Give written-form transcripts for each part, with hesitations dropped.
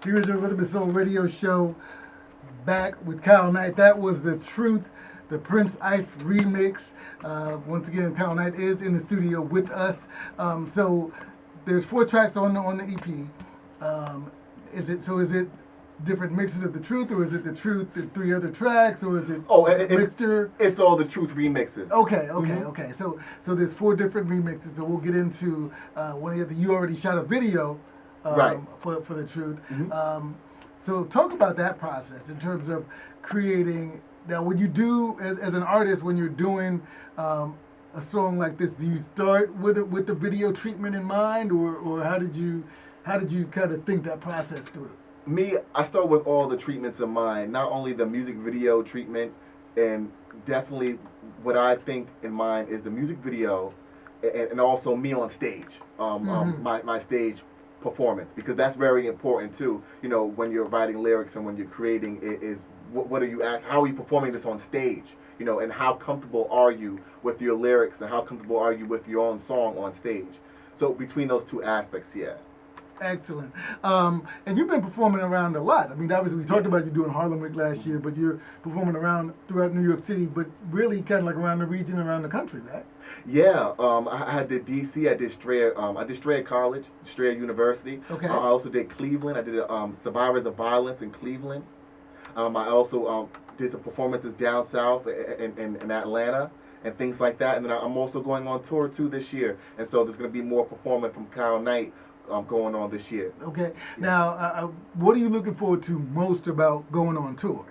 Series of Rhythm and Soul radio show, back with Kyle Knight. That was The Truth, the Prince Ice remix. Once again, Kyle Knight is in the studio with us. So there's 4 tracks on the EP. Is it different mixes of The Truth, or is it The Truth, the 3 other tracks, or is it mixture? It's all The Truth remixes. Okay. So there's 4 different remixes. So we'll get into one of the. You already shot a video. Right. For The Truth. So talk about that process in terms of creating. Now, when you do as an artist, when you're doing a song like this, do you start with it with the video treatment in mind, or how did you kind of think that process through? Me, I start with all the treatments in mind. Not only the music video treatment, and definitely what I think in mind is the music video, and also me on stage, my stage performance, because that's very important too. You know, when you're writing lyrics and when you're creating it, is what are you how are you performing this on stage? You know, and how comfortable are you with your lyrics, and how comfortable are you with your own song on stage? So between those 2 aspects, yeah. Excellent. And you've been performing around a lot. I mean, obviously we talked about you doing Harlem Week last year, but you're performing around throughout New York City, but really kind of like around the region, around the country, right? Yeah. I did DC. I did Strayer College, Strayer University. Okay. I also did Cleveland. I did Survivors of Violence in Cleveland. I also did some performances down south in Atlanta and things like that. And then I'm also going on tour too this year. And so there's going to be more performing from Kyle Knight going on this year. Okay. Yeah. Now, what are you looking forward to most about going on tour?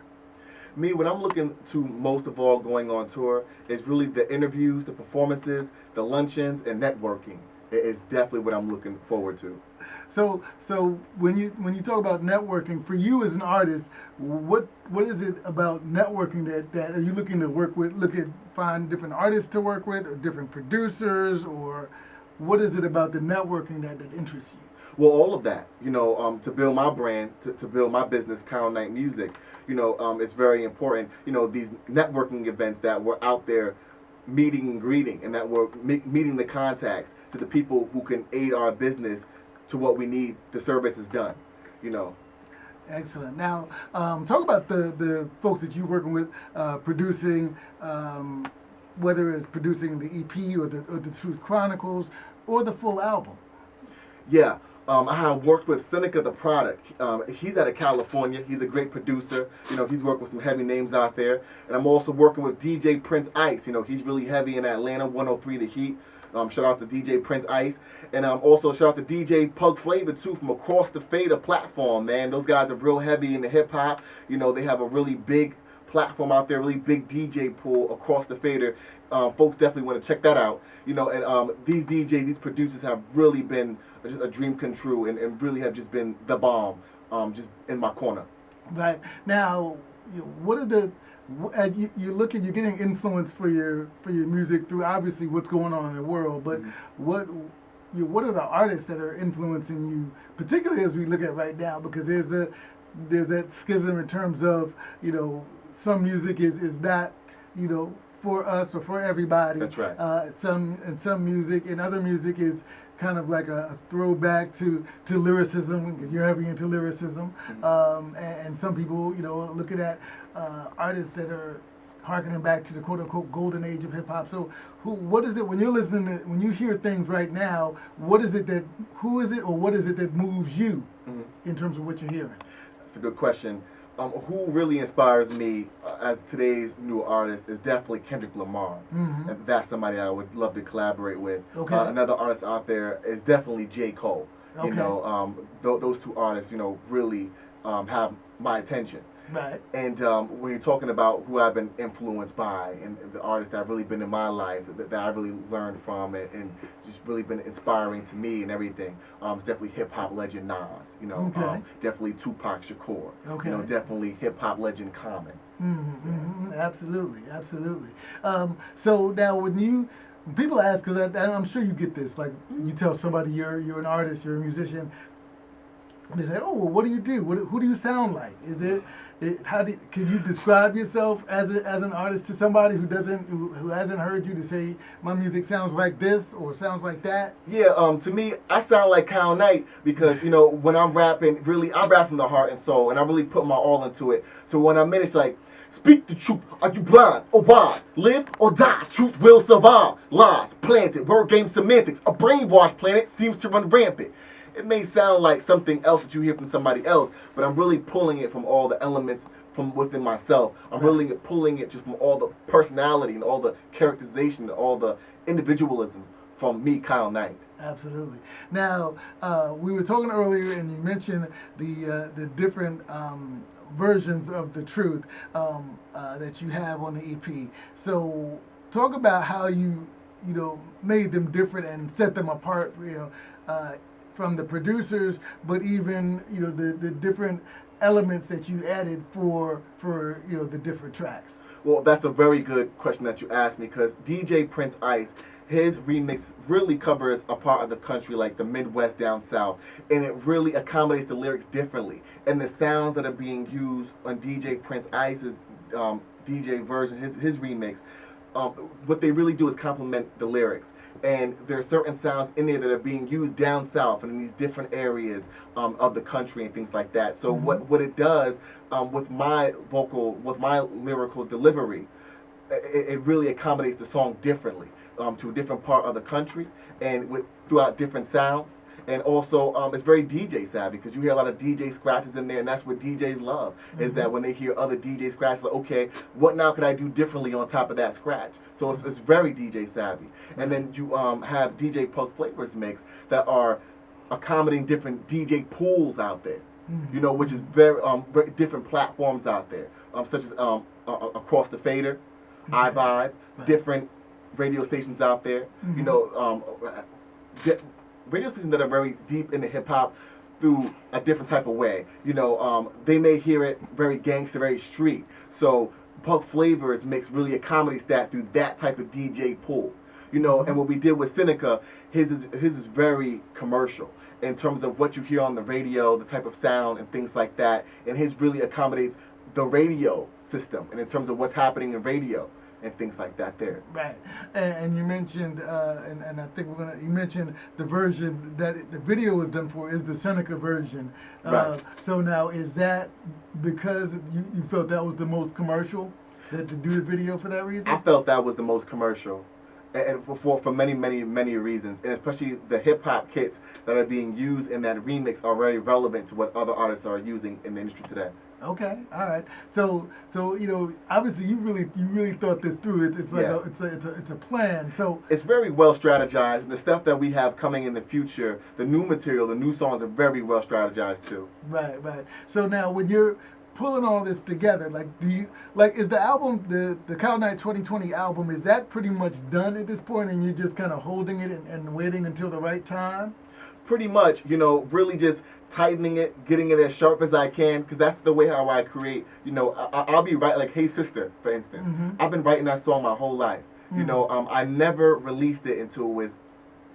Me, what I'm looking to most of all going on tour is really the interviews, the performances, the luncheons, and networking. It is definitely what I'm looking forward to. So when you talk about networking, for you as an artist, what is it about networking that are you looking to find different artists to work with, or different producers, or what is it about the networking that interests you? Well, all of that, you know, to build my brand, to build my business, Kyle Knight Music, you know, it's very important, you know, these networking events that we're out there meeting and greeting, and that we're meeting the contacts to the people who can aid our business to what we need the services done, you know. Excellent. Now, talk about the folks that you're working with, producing, whether it's producing the EP or the Truth Chronicles or the full album. Yeah. I have worked with Seneca the Product. He's out of California. He's a great producer. You know, he's worked with some heavy names out there. And I'm also working with DJ Prince Ice. You know, he's really heavy in Atlanta, 103 The Heat. Shout out to DJ Prince Ice. And also shout out to DJ Pug Flavor, too, from Across the Fader platform, man. Those guys are real heavy in the hip-hop. You know, they have a really big platform out there, really big DJ pool across the fader. Folks definitely want to check that out. You know, and these DJs, these producers have really been just a dream come true, and really have just been the bomb, just in my corner. Right. Now, what are you're getting influence for your music through obviously what's going on in the world, but what are the artists that are influencing you, particularly as we look at right now, because there's that schism in terms of, you know, some music is not, you know, for us or for everybody. That's right. Some music and other music is kind of like a throwback to lyricism, because you're heavy into lyricism. And some people, you know, looking at artists that are harkening back to the quote unquote golden age of hip hop. So what is it when you're listening to, when you hear things right now, who is it or what is it that moves you in terms of what you're hearing? That's a good question. Who really inspires me as today's new artist is definitely Kendrick Lamar. And that's somebody I would love to collaborate with. Okay. Another artist out there is definitely J. Cole. Okay. You know, those 2 artists, you know, really have my attention. Right. And when you're talking about who I've been influenced by and the artists that have really been in my life, that I really learned from and just really been inspiring to me and everything, it's definitely hip-hop legend Nas, you know, definitely Tupac Shakur, you know, definitely hip-hop legend Common. Absolutely. So now when people ask, because I'm sure you get this, like you tell somebody you're an artist, you're a musician, They say, "Oh, well, what do you do? Who do you sound like? Is can you describe yourself as an artist to somebody who hasn't heard you to say my music sounds like this or sounds like that?" Yeah, to me, I sound like Kyle Knight because, you know, when I'm rapping, really, I rap from the heart and soul, and I really put my all into it. So when I'm in, it's like, speak the truth. Are you blind or wise? Live or die. Truth will survive. Lies planted. Word game semantics. A brainwashed planet seems to run rampant. It may sound like something else that you hear from somebody else, but I'm really pulling it from all the elements from within myself. I'm really pulling it just from all the personality and all the characterization and all the individualism from me, Kyle Knight. Absolutely. Now, we were talking earlier, and you mentioned the different versions of the truth that you have on the EP. So, talk about how you made them different and set them apart. From the producers, but even the different elements that you added for the different tracks. Well, that's a very good question that you asked me because DJ Prince Ice, his remix really covers a part of the country like the Midwest down south, and it really accommodates the lyrics differently. And the sounds that are being used on DJ Prince Ice's DJ version, his remix, what they really do is complement the lyrics. And there are certain sounds in there that are being used down south and in these different areas of the country and things like that. So what it does with my lyrical delivery, it really accommodates the song differently to a different part of the country and throughout different sounds. And also, it's very DJ savvy because you hear a lot of DJ scratches in there, and that's what DJs love, is that when they hear other DJ scratches, like, okay, what now could I do differently on top of that scratch? So it's very DJ savvy. And then you have DJ Pug Flavors mix that are accommodating different DJ pools out there, which is very different platforms out there, such as Across the Fader, iVibe, different radio stations out there, radio stations that are very deep into hip hop through a different type of way. They may hear it very gangster, very street. So Pug Flavors mix really accommodates that through that type of DJ pool. And what we did with Seneca, his is very commercial in terms of what you hear on the radio, the type of sound and things like that. And his really accommodates the radio system and in terms of what's happening in radio and things like that there. Right. And you mentioned, and I think you mentioned the version that the video was done for is the Seneca version. Right. So now, is that because you felt that was the most commercial, that to do the video for that reason? I felt that was the most commercial. And for many, many, many reasons. And especially the hip-hop kits that are being used in that remix are very relevant to what other artists are using in the industry today. Okay, all right. So obviously you really thought this through. It's like it's a plan. So it's very well strategized. And the stuff that we have coming in the future, the new material, the new songs are very well strategized too. Right. So now when you're pulling all this together, is the album, the Kyle Knight 2020 album, is that pretty much done at this point, and you're just kind of holding it and waiting until the right time? Pretty much, really just tightening it, getting it as sharp as I can, because that's the way how I create. I'll be writing, like Hey Sister, for instance. I've been writing that song my whole life. I never released it until it was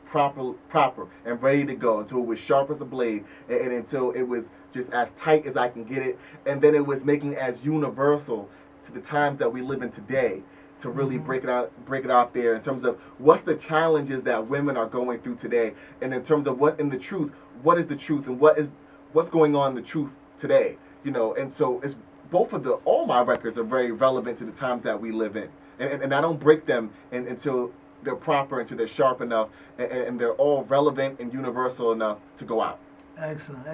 proper and ready to go, until it was sharp as a blade, and until it was just as tight as I can get it, and then it was making it as universal to the times that we live in today, to really break it out there in terms of what's the challenges that women are going through today, and in terms of what is the truth and what's going on in the truth today, and so it's all my records are very relevant to the times that we live in, and I don't break them until they're proper, until they're sharp enough, and they're all relevant and universal enough to go out. Excellent.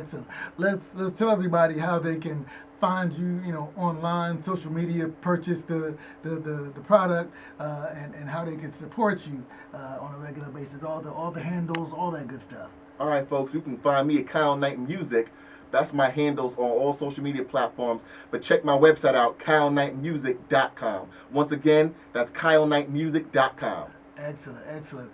Let's tell everybody how they can find you, online, social media, purchase the product, and how they can support you on a regular basis. All the handles, all that good stuff. All right, folks, you can find me at Kyle Knight Music. That's my handles on all social media platforms. But check my website out, KyleKnightMusic.com. Once again, that's KyleKnightMusic.com. Excellent.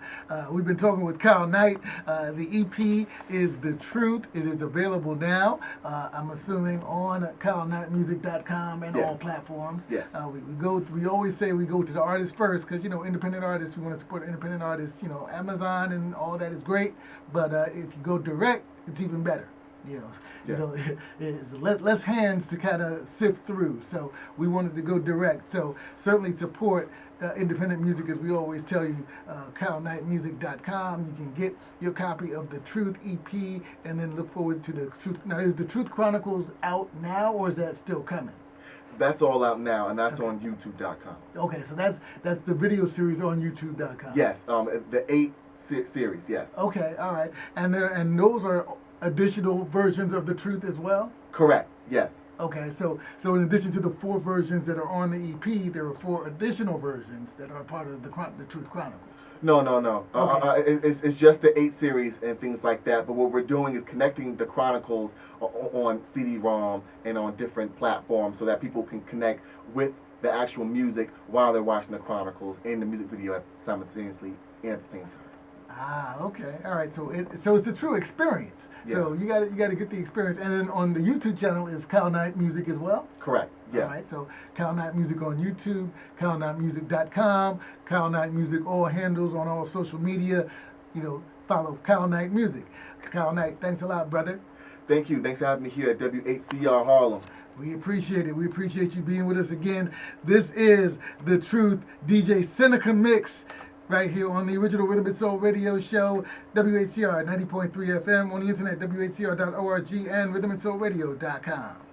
We've been talking with Kyle Knight. The EP is The Truth. It is available now. I'm assuming on KyleKnightMusic.com and all platforms. Yeah. We always say we go to the artist first because independent artists. We want to support independent artists. Amazon and all that is great, but if you go direct, it's even better. you know, is less hands to kind of sift through. So we wanted to go direct. So certainly support independent music, as we always tell you. CalNightMusic.com. You can get your copy of the Truth EP, and then look forward to the Truth. Now, is the Truth Chronicles out now, or is that still coming? That's all out now, and that's on YouTube.com. Okay, so that's the video series on YouTube.com. Yes, the 8 series. Yes. Okay, all right, and those are additional versions of the Truth as well. Correct. Yes. Okay, so in addition to the 4 versions that are on the EP, there are 4 additional versions that are part of the Truth Chronicles. No. Okay. It's just the 8 series and things like that. But what we're doing is connecting the Chronicles on CD-ROM and on different platforms so that people can connect with the actual music while they're watching the Chronicles and the music video simultaneously and at the same time. Ah, okay, all right. So it's a true experience. Yeah. So you got to get the experience. And then on the YouTube channel is Cal Night Music as well. Correct. Yeah. All right. So Cal Night Music on YouTube, CalNightMusic.com, Cal Night Music all handles on all social media. Follow Cal Night Music. Cal Night, thanks a lot, brother. Thank you. Thanks for having me here at Whcr Harlem. We appreciate it. We appreciate you being with us again. This is The Truth DJ Seneca Mix right here on the original Rhythm and Soul radio show, WHCR 90.3 FM, on the internet, WHCR.org, and rhythmandsoulradio.com.